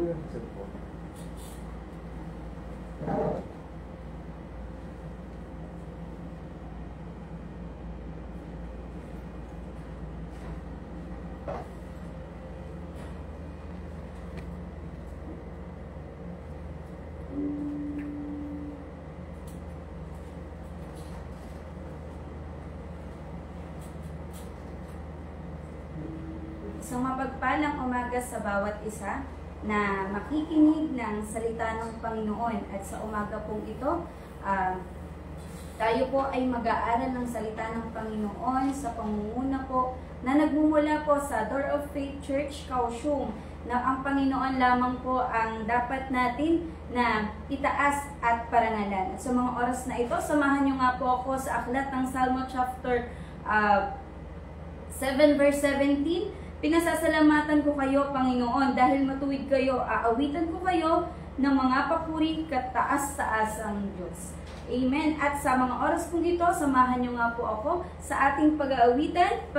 yung cellphone. Isang mapagpalang umaga sa bawat isa na makikinig ng salita ng Panginoon. At sa umaga pong ito, tayo po ay mag-aaral ng salita ng Panginoon sa pangunguna po na nagmumula po sa Door of Faith Church, Kaohsiung, na ang Panginoon lamang po ang dapat natin na itaas at parangalan. At sa mga oras na ito, samahan nyo nga po ako sa aklat ng Salmo chapter 7 verse 17. Pinasasalamatan ko kayo, Panginoon, dahil matuwid kayo. Aawitan ko kayo ng mga papuri kataas-taasang Diyos. Amen. At sa mga oras pong ito, samahan nyo nga po ako sa ating pag-aawitan.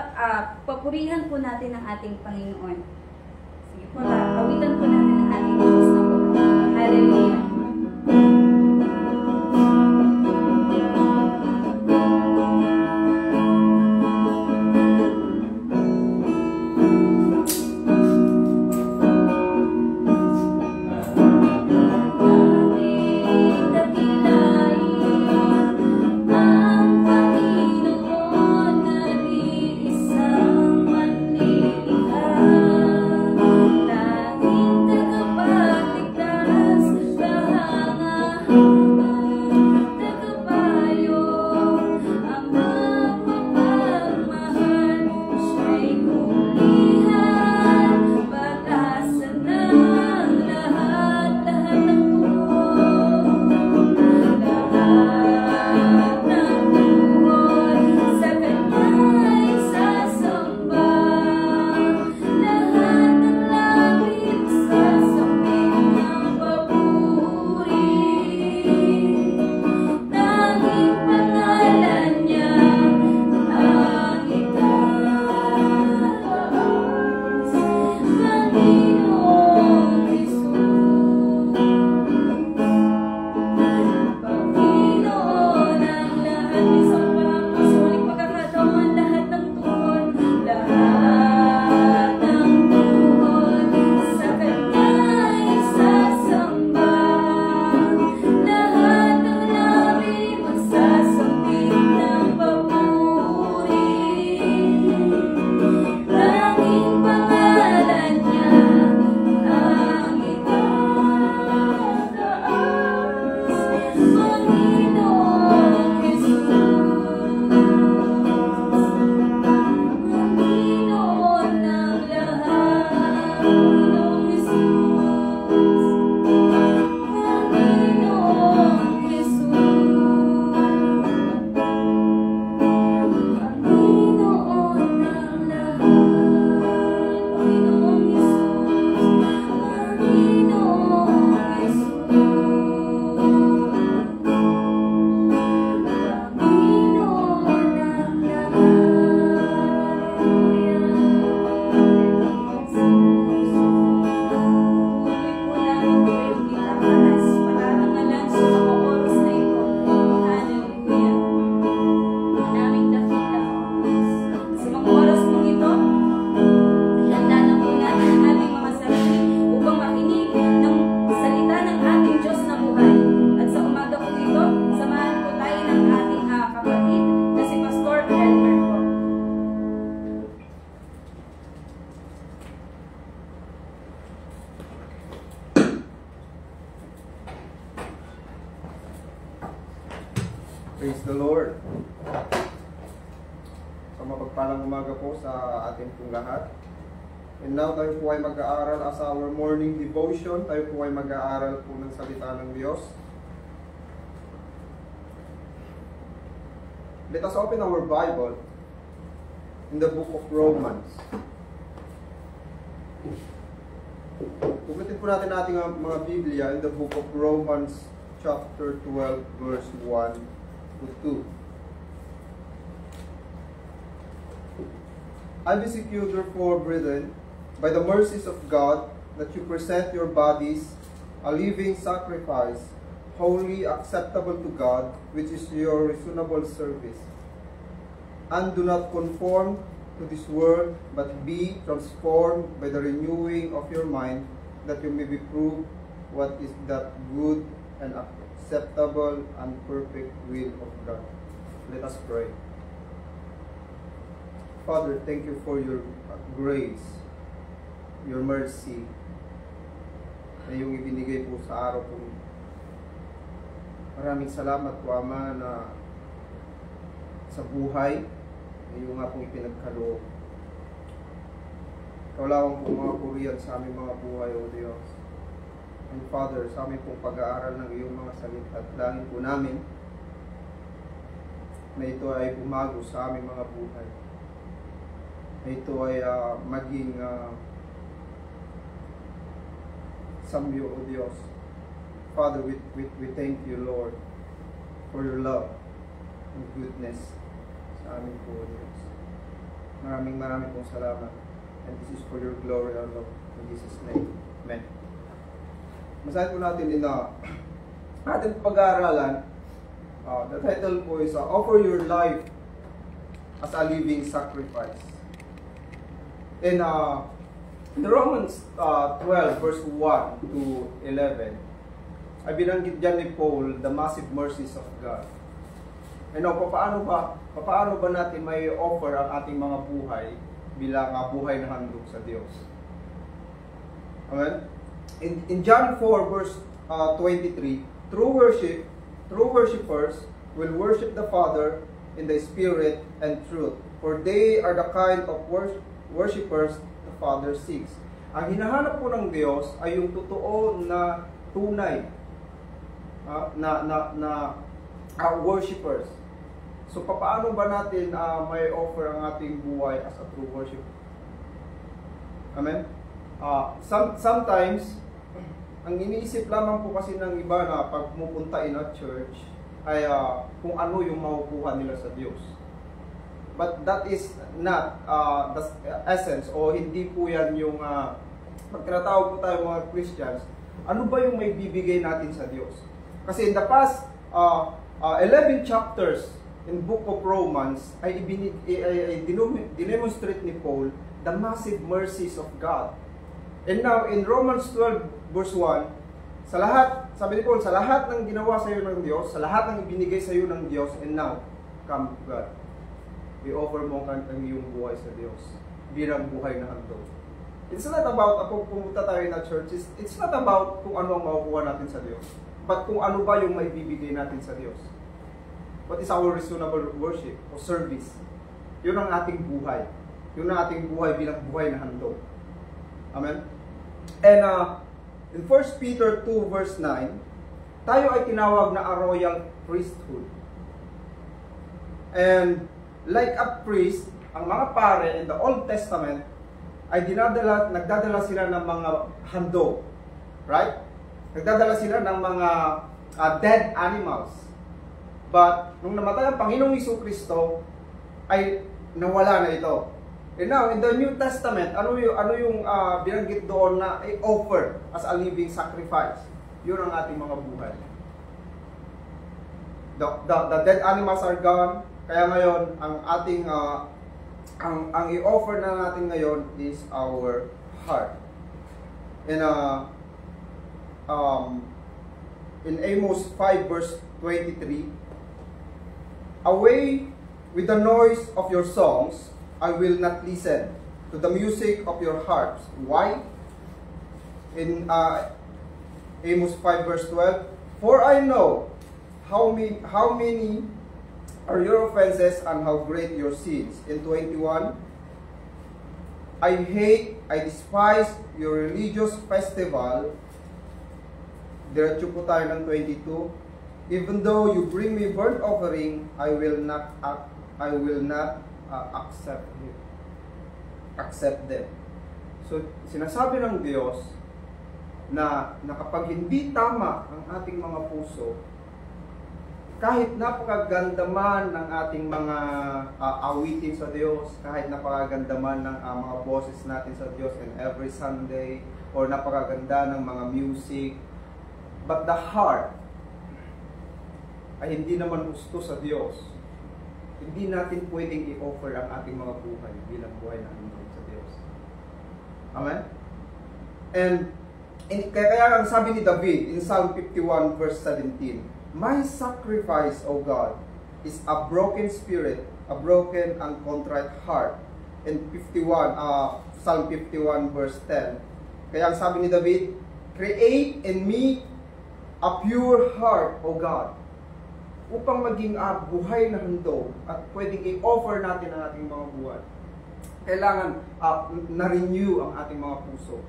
Papurihan po natin ang ating Panginoon. Sige po, aawitan po natin ang ating Diyos na po. Hallelujah. Praise the Lord. So mapagpalang umaga po sa ating pong lahat. And now tayo po ay mag-aaral as our morning devotion. Tayo po ay mag-aaral po ng salita ng Diyos. Let us open our Bible in the book of Romans. Tugutin po natin ating mga Biblia in the book of Romans chapter 12 verse 1 to 2. I beseech you therefore, brethren, by the mercies of God, that you present your bodies a living sacrifice, wholly acceptable to God, which is your reasonable service. And do not conform to this world, but be transformed by the renewing of your mind, that you may be proved what is that good and acceptable and perfect will of God. Let us pray. Father, thank you for your grace, your mercy, na iyong ibinigay po sa araw po. Maraming salamat po, Ama, na sa buhay, na iyong nga pong ipinagkaloob. Kaulawang po mga Korean sa aming mga buhay, O Diyos. And Father, sa aming pong pag-aaral ng iyong mga salita, at langin po namin na ito ay bumago sa aming mga buhay. Na ito ay maging samyo, O Diyos. Father, we thank you, Lord, for your love and goodness sa amin po, O Diyos. Maraming pong salamat. And this is for your glory, our Lord. In Jesus' name. Amen. Masahin po natin in ating pag-aaralan. The title po is Offer Your Life as a Living Sacrifice. In Romans 12 verse 1 to 11, ay binanggit dyan ni Paul the massive mercies of God. Paano ba natin may offer ang ating mga buhay bilang buhay na handog sa Diyos? Amen? In John 4 verse 23, true worshipers will worship the Father in the Spirit and truth, for they are the kind of worshipers the Father seeks. Ang hinahanap po ng Diyos ay yung totoo na tunay na worshipers. So paano ba natin may offer ang ating buhay as a true worship? Amen? Sometimes, ang iniisip lamang po kasi ng iba na pag pumupunta in a church ay kung ano yung makukuha nila sa Diyos. But that is not the essence, o hindi po yan yung pag tinatawag po tayo mga Christians, ano ba yung may bibigay natin sa Diyos? Kasi in the past 11 chapters in Book of Romans ay dinemonstrate ni Paul the massive mercies of God. And now in Romans 12 verse 1, sa lahat, sabi ni Paul, sa lahat ng ginawa sa iyo ng Diyos, sa lahat ng ibinigay sa iyo ng Diyos, and now come to God. We offer mo ang iyong buhay sa Diyos bilang buhay na handog. It's not about, kung pumunta tayo na church, it's not about kung ano ang makukuha natin sa Diyos, but kung ano ba yung may bibigay natin sa Diyos. What is our reasonable worship o service? Yun ang ating buhay. Yun ang ating buhay bilang buhay na handog. Amen? And in 1 Peter 2 verse 9, tayo ay tinawag na a royal priesthood. And like a priest, ang mga pare in the Old Testament ay nagdadala sila ng mga handog. Right? Nagdadala sila ng mga dead animals. But nung namatay ang Panginoong Jesucristo, ay nawala na ito. And now, in the New Testament, ano yung binanggit doon na i-offer as a living sacrifice? Yun ang ating mga buhay. The dead animals are gone. Kaya ngayon, ang ating ang i-offer na natin ngayon is our heart. And in Amos 5 verse 23, away with the noise of your songs, I will not listen to the music of your harps. Why? In Amos 5 verse 12, for I know how many are your offenses and how great your sins. In 21, I despise your religious festival. Diretso po tayo ng 22. Even though you bring me burnt offering, I will not accept them. So, sinasabi ng Diyos na kapag hindi tama ang ating mga puso, kahit napakaganda man ng ating mga awitin sa Diyos, kahit napakaganda man ng mga boses natin sa Diyos and every Sunday, or napakaganda ng mga music, but the heart ay hindi naman gusto sa Diyos, hindi natin pwedeng i-offer ang ating mga buhay bilang buhay na handog sa Diyos. Amen? And kaya ang sabi ni David in Psalm 51 verse 17, "My sacrifice, O God, is a broken spirit, a broken and contrite heart." In Psalm 51 verse 10, kaya ang sabi ni David, "Create in me a pure heart, O God." Upang maging buhay na handog at pwedeng i-offer natin ang ating mga buhay, kailangan na-renew ang ating mga puso.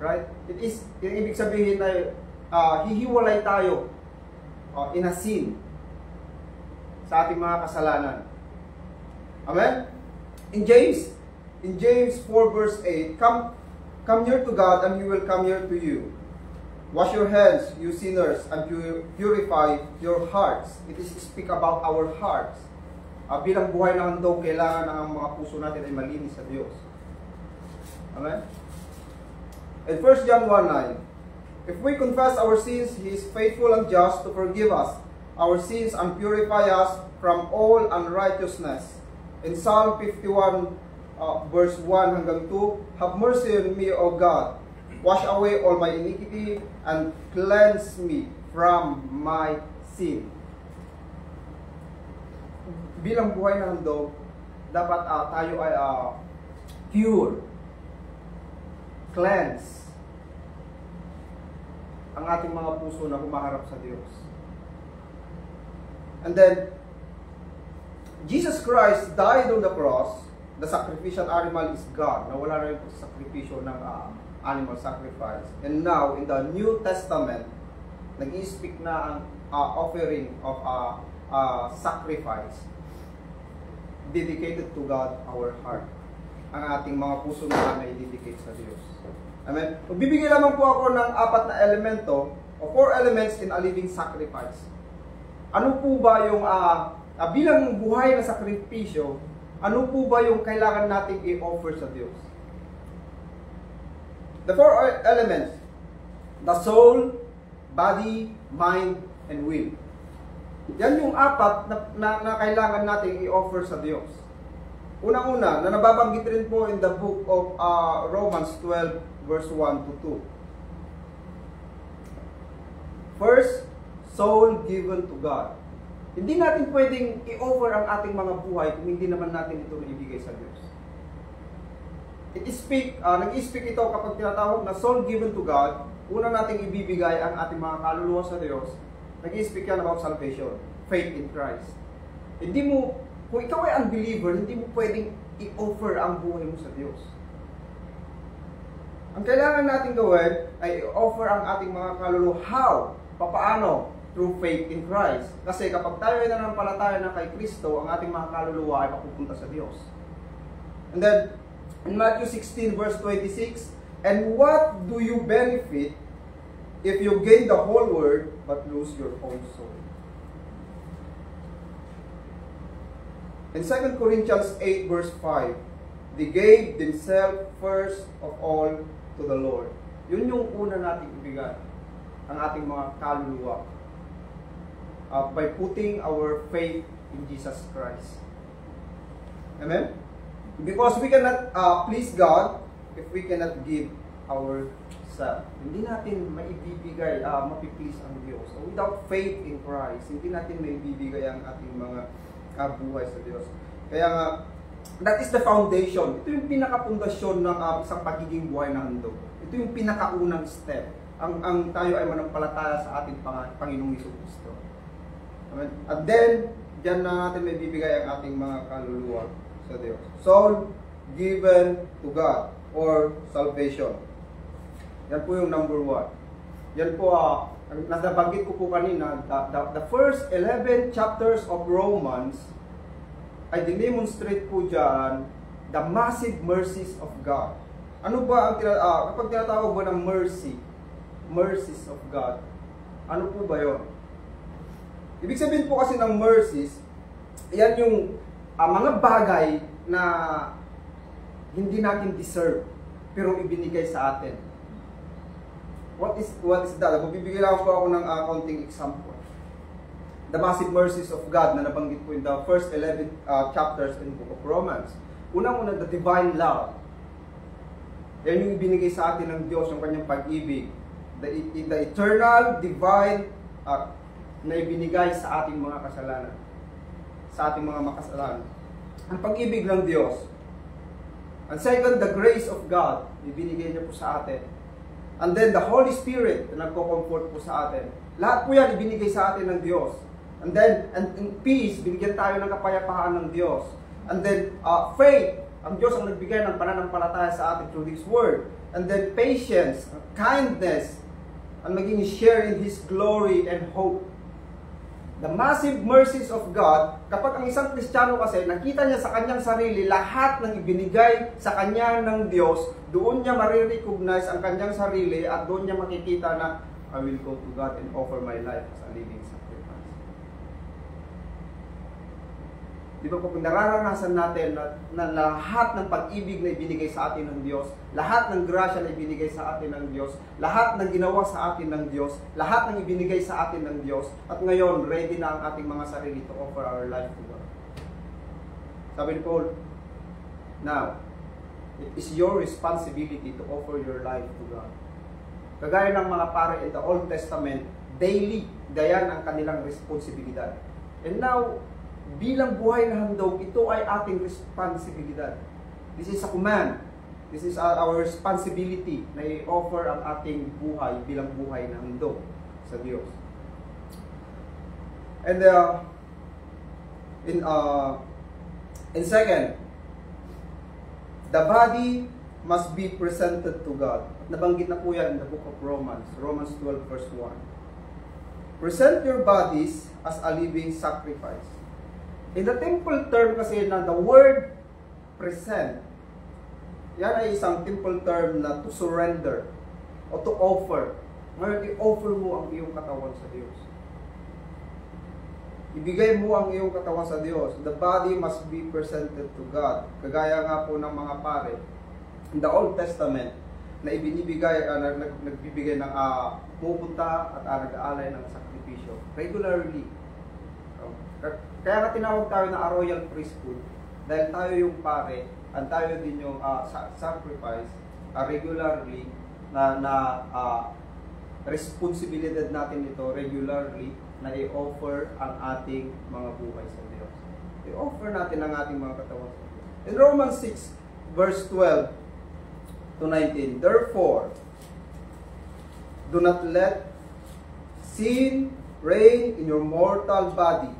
Right? Yung ibig sabihin na hihiwalay tayo in a sin sa ating mga kasalanan. Amen? In James 4 verse 8, Come near to God and He will come near to you. Wash your hands, you sinners, and purify your hearts. It is speak about our hearts. Bilang buhay na handog, kailangan ang mga puso natin ay malinis sa Diyos. Amen? In 1 John 1:9, "If we confess our sins, He is faithful and just to forgive us our sins and purify us from all unrighteousness." In Psalm 51 verse 1 hanggang 2, "Have mercy on me, O God. Wash away all my iniquity and cleanse me from my sin." Bilang buhay na handog, dapat tayo ay pure, cleanse ang ating mga puso na humaharap sa Diyos. And then, Jesus Christ died on the cross. The sacrificial animal is God. Nawala na yung sakripisyo ng animal sacrifice. And now, in the New Testament, nag-i-speak na ang offering of sacrifice dedicated to God, our heart. Ang ating mga puso na i-dedicate sa Diyos. Amen? Magbibigay lamang po ako ng 4 na elemento o 4 elements in a living sacrifice. Ano po ba yung bilang buhay na sakripisyo, ano po ba yung kailangan nating i-offer sa Diyos? The 4 elements: the soul, body, mind, and will. Yan yung 4 na kailangan nating i-offer sa Diyos. Unang-una, na nababanggit rin po in the book of Romans 12 verse 1 to 2. First, soul given to God. Hindi natin pwedeng i-offer ang ating mga buhay kung hindi naman natin ito ibigay sa Diyos. Nag-i-speak ito kapag tinatawag na soul given to God. Una nating ibibigay ang ating mga kaluluwa sa Diyos. Nag-i-speak yan about salvation, faith in Christ. Kung ikaw ay unbeliever, hindi mo pwedeng i-offer ang buhay mo sa Diyos. Ang kailangan natin gawin ay i-offer ang ating mga kaluluwa. How? Papaano? Through faith in Christ. Kasi kapag tayo ay nanampalataya na kay Kristo, ang ating mga kaluluwa ay mapupunta sa Diyos. And then, in Matthew 16 verse 26, "And what do you benefit if you gain the whole world but lose your own soul?" In 2 Corinthians 8 verse 5, "They gave themselves first of all to the Lord." Yun yung una nating ibigay, ang ating mga kaluluwa, by putting our faith in Jesus Christ. Amen? Because we cannot please God if we cannot give ourselves. Hindi natin maibibigay, mapiplease ang Diyos. So, without faith in Christ, hindi natin maibibigay ang ating mga buhay sa Diyos. Kaya nga, that is the foundation. Ito yung pinakapundasyon ng isang pagiging buhay na handog. Ito yung pinakaunang step. Ang tayo ay manampalataya sa ating Panginoong Jesucristo. Amen? At then, diyan na natin may bibigay ang ating mga kaluluwa sa Diyos. Soul given to God or salvation. Yan po yung number 1. Yan po, nabanggit ko po kanina, the first 11 chapters of Romans ay dinemonstrate po dyan the massive mercies of God. Ano ba ang kapag tinatawag ba ng mercies of God, ano po ba yun? Ibig sabihin po kasi ng mercies, yan yung mga bagay na hindi natin deserve, pero ibinigay sa atin. What is that? Bibigyan lang po ako ng konting example. The massive mercies of God na nabanggit po in the first 11 chapters in the book of Romans. Unang-una, the divine love. Yan yung ibinigay sa atin ng Diyos, yung kanyang pag-ibig. The eternal, divine na ibinigay sa ating mga kasalanan. Sa ating mga makasalanan. Ang pag-ibig ng Diyos. And second, the grace of God. Ibinigay niya po sa atin. And then, the Holy Spirit na nagko-comfort po sa atin. Lahat po yan ibinigay sa atin ng Diyos. And then, in peace, binigyan tayo ng kapayapaan ng Diyos. And then, faith. Ang Diyos ang nagbigay ng pananampalataya sa atin through His Word. And then patience, kindness, and maging share in His glory and hope. The massive mercies of God, kapag ang isang Kristiyano kasi, nakita niya sa kanyang sarili lahat ng ibinigay sa kanya ng Diyos, doon niya marirecognize ang kanyang sarili at doon niya makikita na, I will go to God and offer my life as a living sacrifice. Di ba po, kung nararanasan natin na lahat ng pag-ibig na ibinigay sa atin ng Diyos, lahat ng grasya na ibinigay sa atin ng Diyos, lahat ng ginawa sa atin ng Diyos, lahat ng ibinigay sa atin ng Diyos, at ngayon, ready na ang ating mga sarili to offer our life to God. Sabi ni Paul, now, it is your responsibility to offer your life to God. Kagaya ng mga pare in the Old Testament, daily, dayan ang kanilang responsibilidad. And now, bilang buhay na handog, ito ay ating responsibilidad. This is a command. This is our responsibility na i-offer ang ating buhay bilang buhay na handog sa Diyos. And in second, the body must be presented to God. Nabanggit na po yan in the book of Romans, Romans 12 verse 1. Present your bodies as a living sacrifice. In the temple term kasi na the word present, yan ay isang temple term na to surrender o to offer. Ngayon, i-offer mo ang iyong katawan sa Diyos. Ibigay mo ang iyong katawan sa Diyos. The body must be presented to God. Kagaya nga po ng mga pare in the Old Testament na ibinibigay, nagbibigay ng pupunta at nag-aalay ng sakripisyo regularly. Kaya nga tinawag tayo na a royal priesthood dahil tayo yung pare at tayo din yung sacrifice regularly na responsibilidad natin ito regularly na i-offer ang ating mga buhay sa Diyos. I-offer natin ang ating mga katawan sa Diyos. In Romans 6 verse 12 to 19, therefore, do not let sin reign in your mortal body.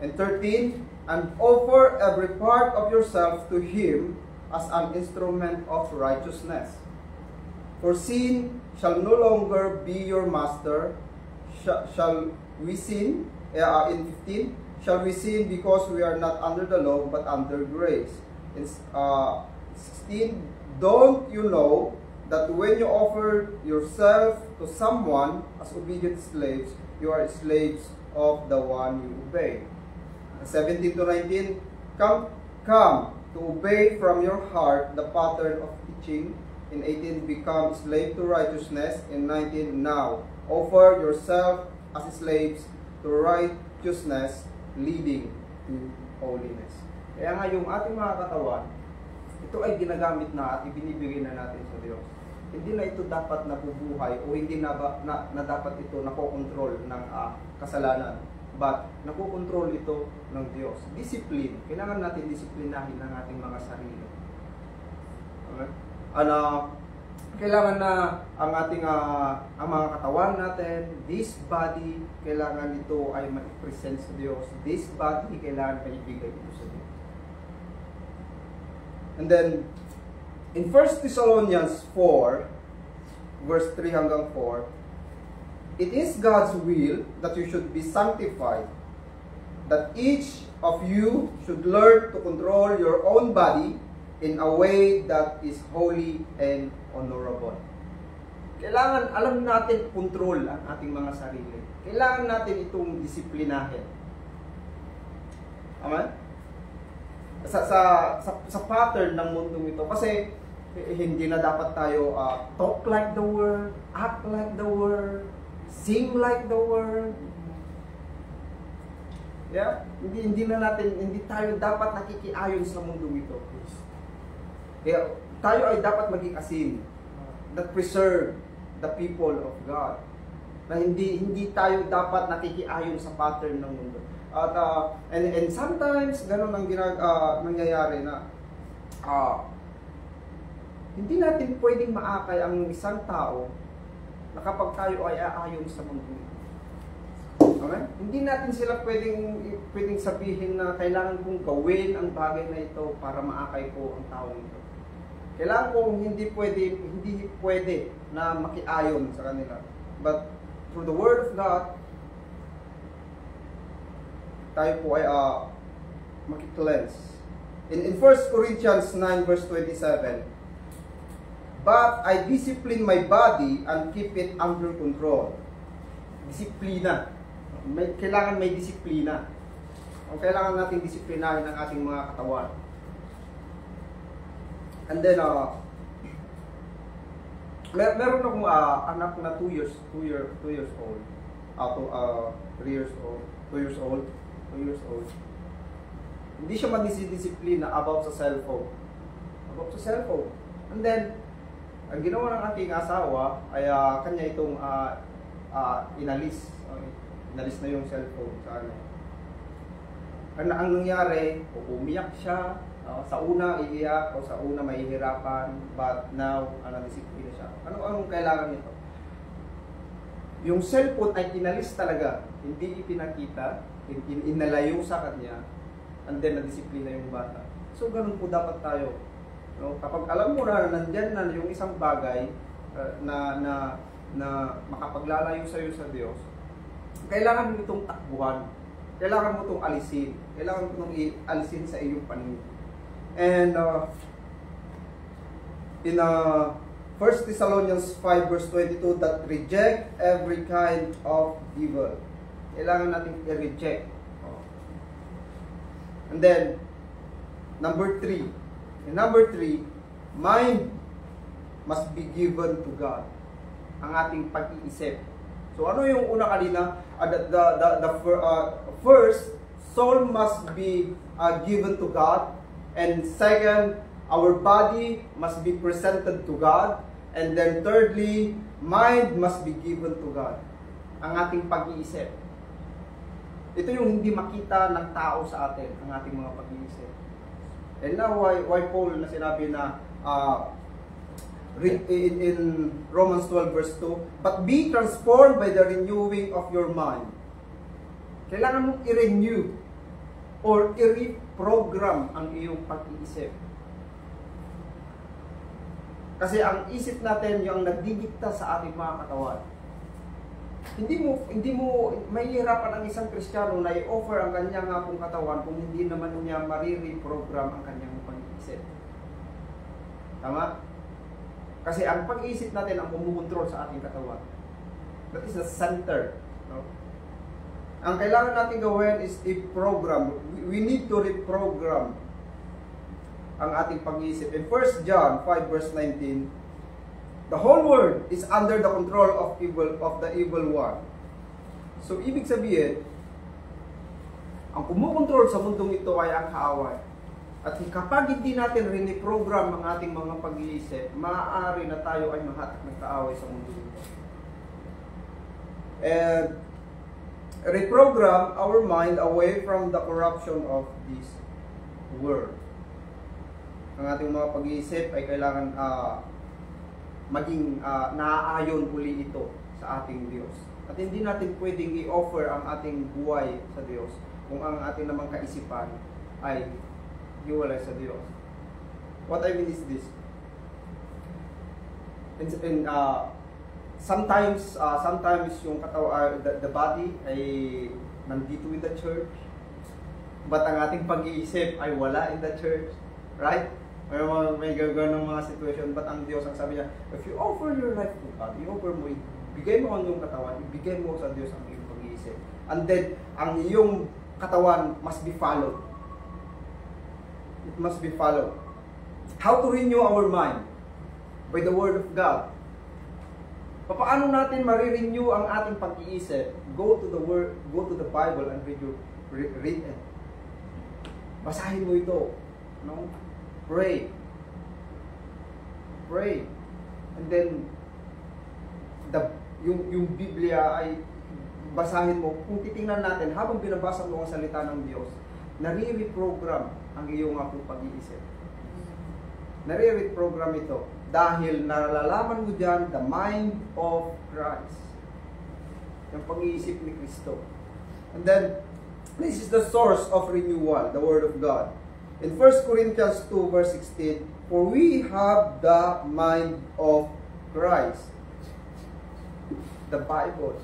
And 13, and offer every part of yourself to Him as an instrument of righteousness. For sin shall no longer be your master. Shall we sin? In 15, shall we sin because we are not under the law but under grace? In 16, don't you know that when you offer yourself to someone as obedient slaves, you are slaves of the one you obey? 17 to 19, come to obey from your heart the pattern of teaching. In 18, become slave to righteousness. In 19, now offer yourself as slaves to righteousness, leading to holiness. Kaya nga yung ating mga katawan, ito ay ginagamit na at ibinibigay na natin sa Diyos. Hindi na ito dapat nabubuhay o hindi na dapat ito nakokontrol ng kasalanan. But, nakokontrol ito ng Diyos. Discipline. Kailangan natin disiplinahin ang ating mga sarili. Okay? Kailangan na ang ating ang mga katawan natin, this body, kailangan ito ay ma-present sa Diyos. This body, kailangan maibigay ito sa Diyos. And then, in 1 Thessalonians 4, verse 3 hanggang 4, it is God's will that you should be sanctified, that each of you should learn to control your own body in a way that is holy and honorable. Kailangan alam natin control ang ating mga sarili. Kailangan natin itong disiplinahin. Amen? Sa pattern ng mundong ito. Kasi hindi na dapat tayo talk like the world, act like the world, sing like the world. Yeah? Hindi tayo dapat nakikiayon sa mundong ito. Kaya tayo ay dapat maging asin that preserve the people of God. Na hindi tayo dapat nakikiayon sa pattern ng mundo. At and sometimes ganun ang nangyayari na hindi natin pwedeng maakay ang isang tao na kapag tayo ay aayon sa mundo. Okay? Hindi natin sila pwedeng sabihin na kailangan kong gawin ang bagay na ito para maakay ko ang taong ito. Kailangan kong hindi pwede na makiayon sa kanila. But through the Word of God, tayo po ay makikleanse. In 1 Corinthians 9 verse 27, but I discipline my body and keep it under control. Disiplina. Kailangan may disiplina. Kailangan natin disiplinahin ang ating mga katawan. And then, meron akong anak na 2 years old. 3 years old. 2 years old. Hindi siya madisiplina about sa cellphone. And then, ang ginawa ng aking asawa ay kanya itong inalis. Inalis na yung cellphone sa ano. Ang nangyari, umiyak siya. Sa una iiyak o sa una mahihirapan, but now nadisiplina siya. Anong kailangan nito? Yung cellphone ay inalis talaga, hindi ipinakita, inalayo sa kanya, and then nadisiplina yung bata. So ganun po dapat tayo. No? Kapag alam mo na nandyan na yung isang bagay na makapaglalayo sa iyo sa Diyos, kailangan mo itong takbuhan. Kailangan mo itong alisin. Kailangan mo itong alisin sa iyong paningin. And in 1 Thessalonians 5 verse 22, that reject every kind of evil. Kailangan natin i-reject. And then, number 3. In number 3, mind must be given to God. Ang ating pag-iisip. So ano yung una kanina? First, soul must be given to God. And second, our body must be presented to God. And then thirdly, mind must be given to God. Ang ating pag-iisip. Ito yung hindi makita ng tao sa atin, ang ating mga pag-iisip. And now, why Paul na sinabi na in Romans 12 verse 2, but be transformed by the renewing of your mind. Kailangan mong i-renew or i-reprogram ang iyong pag-iisip. Kasi ang isip natin yung nagdidikta sa ating mga katawan. Hindi mo mahihirapan ang isang Kristiyano na i-offer ang kanyang hapong katawan kung hindi naman niya marireprogram ang kanyang pag-iisip. Tama? Kasi ang pag-iisip natin ang kumukontrol sa ating katawan. That is the center. No? Ang kailangan natin gawin is i-program. We need to reprogram ang ating pag-iisip. In 1 John 5 verse 19, the whole world is under the control of the evil one. So, ibig sabihin, ang kumukontrol sa mundong ito ay ang kaaway. At kapag hindi natin riniprogram ang ating mga pag-iisip, maaari na tayo ay mahatak ng kaaway sa mundong ito. And reprogram our mind away from the corruption of this world. Ang ating mga pag-iisip ay kailangan maging naaayon uli ito sa ating Diyos. At hindi natin pwedeng i-offer ang ating buhay sa Diyos kung ang ating namang kaisipan ay hiwalay sa Diyos. What I mean is this. Sometimes yung the body ay nandito in the church, but ang ating pag-iisip ay wala in the church, right? May gagawin mga situation, but ang Diyos, ang sabi niya, if you offer your life to God, i-offer mo, ibigay mo ang iyong katawan, ibigay mo sa Diyos ang iyong pag-iisip. And then, ang iyong katawan must be followed. It must be followed. How to renew our mind? By the Word of God. Paano natin marirenew ang ating pag-iisip? Go to the Word, go to the Bible and read it. Basahin mo ito. No? Pray. Pray. And then, yung Biblia ay basahin mo. Kung titingnan natin, habang binabasa mo ang salita ng Diyos, nare-reprogram ang iyong pag-iisip. Nare-reprogram ito. Dahil nalalaman mo dyan, the mind of Christ. Yung pag-iisip ni Kristo. And then, this is the source of renewal, the Word of God. In 1 Corinthians 2 verse 16, for we have the mind of Christ. The Bible.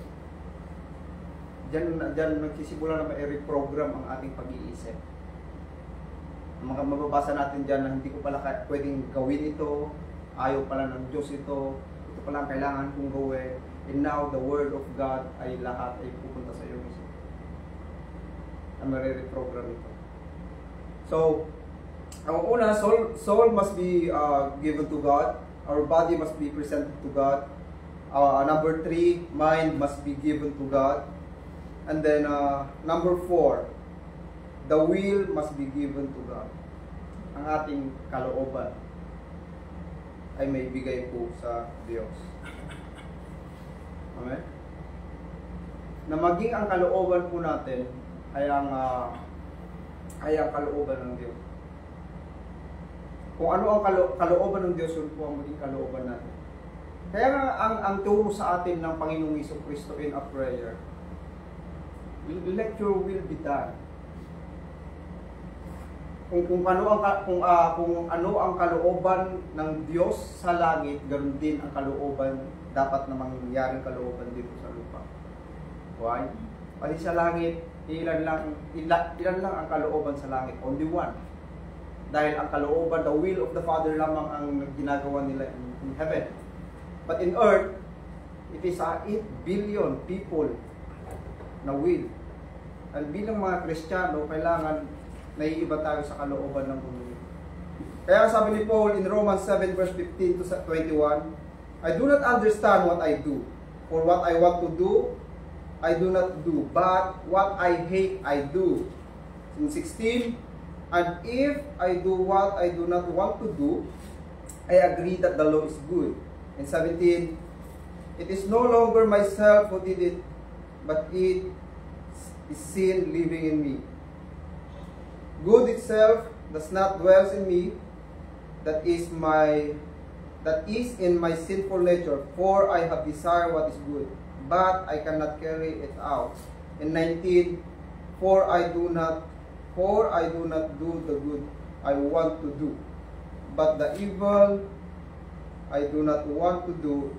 Diyan nagsisimula na ma-reprogram ang ating pag-iisip. Mga mababasa natin dyan na hindi ko pala pwedeng gawin ito, ayaw pala ng Diyos ito pala ang kailangan kong gawin. And now, the Word of God ay lahat ay pupunta sa iyong isip. Na ma-reprogram ito. So, ang una, soul must be given to God. Our body must be presented to God. Number 3, mind must be given to God. And then, number 4, the will must be given to God. Ang ating kalooban ay may bigay po sa Diyos. Amen? Na maging ang kalooban po natin ay ang kalooban ng Diyos. Kung ano ang kalooban ng Diyos, yun po ang maging kalooban natin. Kaya nga ang turo sa atin ng Panginoong Jesucristo in a prayer, let your will be done. Kung ano ang kalooban ng Diyos sa langit, ganoon din ang kalooban, dapat na mangyaring kalooban dito sa lupa. Why? Pati sa langit, ilan lang ang kalooban sa langit? Only one. Dahil ang kalooban, the will of the Father lamang ang ginagawa nila in heaven. But in earth, it is 8 billion people na will. At bilang mga Kristiyano, kailangan naiiba tayo sa kalooban ng mundo. Kaya sabi ni Paul in Romans 7 verse 15 to 21, I do not understand what I do. For what I want to do, I do not do. But what I hate, I do. In 16, and if I do what I do not want to do, I agree that the law is good. In 17, it is no longer myself who did it, but it is sin living in me. Good itself does not dwell in me, that is in my sinful nature, for I have desired what is good, but I cannot carry it out. In 19, for I do not do the good I want to do, but the evil I do not want to do,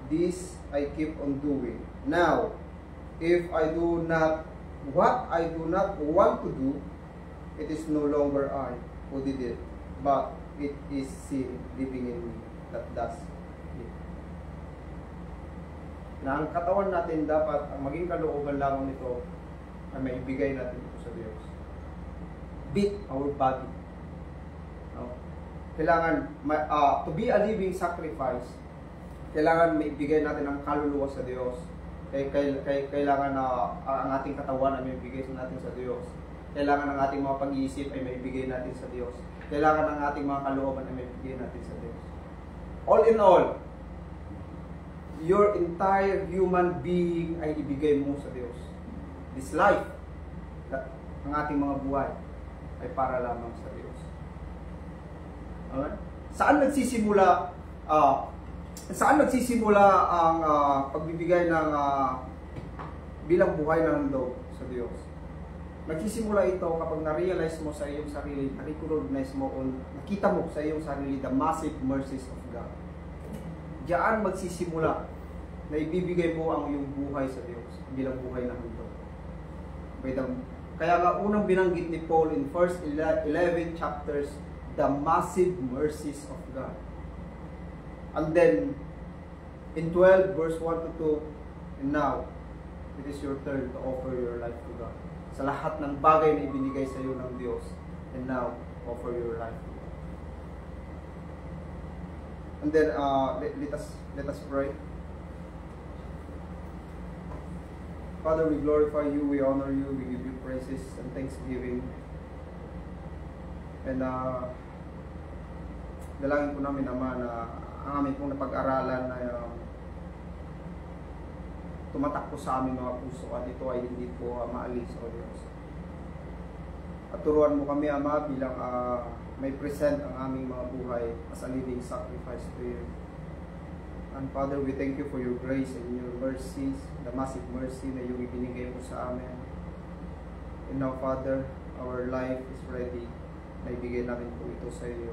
this I keep on doing. Now, if I do not what I do not want to do, it is no longer I who did it, but it is sin living in me that does it. Na ang katawan natin dapat, ang maging kalooban lamang nito ay maibigay natin ito sa Diyos. Beat our body. No? Kailangan, to be a living sacrifice, kailangan maibigay natin ang kaluluwa sa Diyos. Kailangan ang ating katawan ay maibigay natin sa Diyos. Kailangan ang ating mga pag-iisip ay maibigay natin sa Diyos. Kailangan ang ating mga kalooban ay maibigay natin sa Diyos. All in all, your entire human being ay ibigay mo sa Diyos. This life, ang ating mga buhay, ay para lamang sa Diyos. Okay? Saan nagsisimula ang pagbibigay ng bilang buhay ng loob sa Diyos? Nagsisimula ito kapag na-realize mo sa iyong sarili, na-recognize mo, o nakita mo sa iyong sarili the massive mercies of God. Diyan magsisimula na ibibigay mo ang iyong buhay sa Diyos bilang buhay ng mundo. Kaya nga unang binanggit ni Paul in first 11 chapters the massive mercies of God. And then, in 12 verse 1 to 2, and now, it is your turn to offer your life to God. Sa lahat ng bagay na ibinigay sa iyo ng Diyos, and now, offer your life to God. And then, let us pray. Father, we glorify you, we honor you, we give you praises and thanksgiving. And dalangin po namin, Ama, na ang amin pong napag-aralan na tumatak po sa aming mga puso at ito ay hindi po maalis, O Diyos. At turuan mo kami, Ama, bilang may present ang aming mga buhay as a living sacrifice to you. And Father, we thank you for your grace and your mercies, the massive mercy na iyong ibinigay mo sa amin. And now, Father, our life is ready. Naibigay namin po ito sa iyo.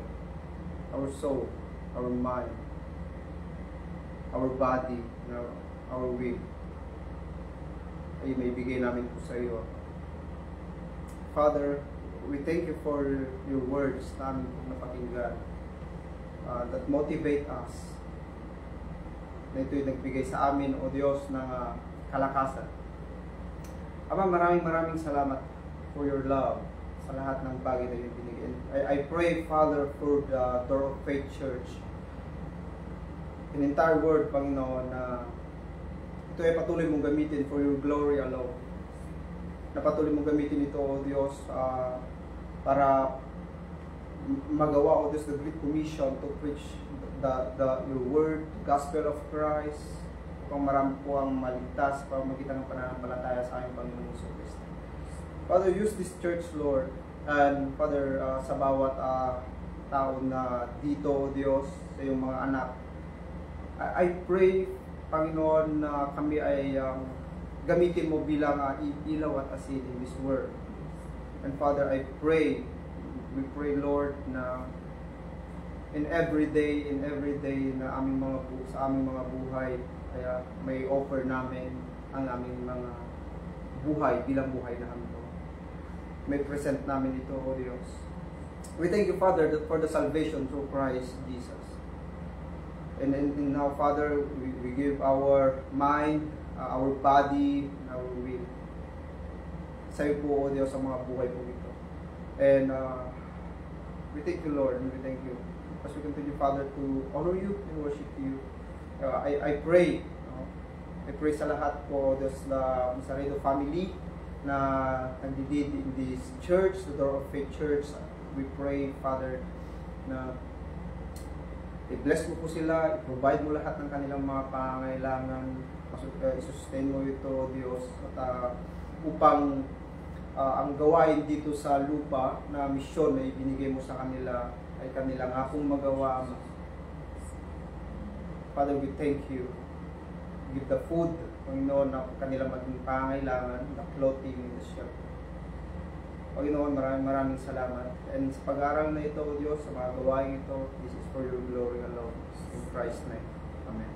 Our soul, our mind, our body, our will, ay maibigay namin po sa iyo. Father, we thank you for your words na aming napakinggan that motivate us, na ito'y nagbigay sa amin, O Diyos, ng kalakasan. Ama, maraming salamat for your love sa lahat ng bagay na iyong binigay. I pray, Father, for the Door of Faith Church, in entire world, Panginoon, na ito ay patuloy mong gamitin for your glory alone. Na patuloy mong gamitin ito, O Diyos, para magawa, O Diyos, the Great Commission to preach your word, gospel of Christ, upang marami po ang maligtas para magitan ng pananampalataya sa aming Panginoon Kristo. Father, use this church, Lord, and Father, sa bawat tao na dito, O Diyos, sa iyong mga anak. I pray, Panginoon, na kami ay gamitin mo bilang ilaw at asin in this world. And Father, we pray, Lord, na in every day na sa aming mga buhay, kaya may offer namin ang aming mga buhay bilang buhay na ito. May present namin ito, O Diyos. We thank you, Father, for the salvation through Christ Jesus. And now, Father, we give our mind, our body, our will sa iyo po, O Diyos, sa mga buhay po ito. And we thank you, Lord, and we thank you as we continue, Father, to honor you and worship you. I pray sa lahat po, Diyos, na Masaredo family na nandidid in this church, the Door of Faith Church. We pray, Father, na i-bless mo po sila, i-provide mo lahat ng kanilang mga pangangailangan, i-sustain mo ito, Diyos, at upang ang gawain dito sa lupa na misyon na ibinigay mo sa kanila ay kanilang akong magawa. Father, we thank you. Give the food, Panginoon, na kanilang maging pangailangan, the clothing, the shelter. Panginoon, maraming salamat. And sa pag-aaral na ito, O Diyos, sa mga gawain ito, this is for your glory alone. In Christ's name. Amen.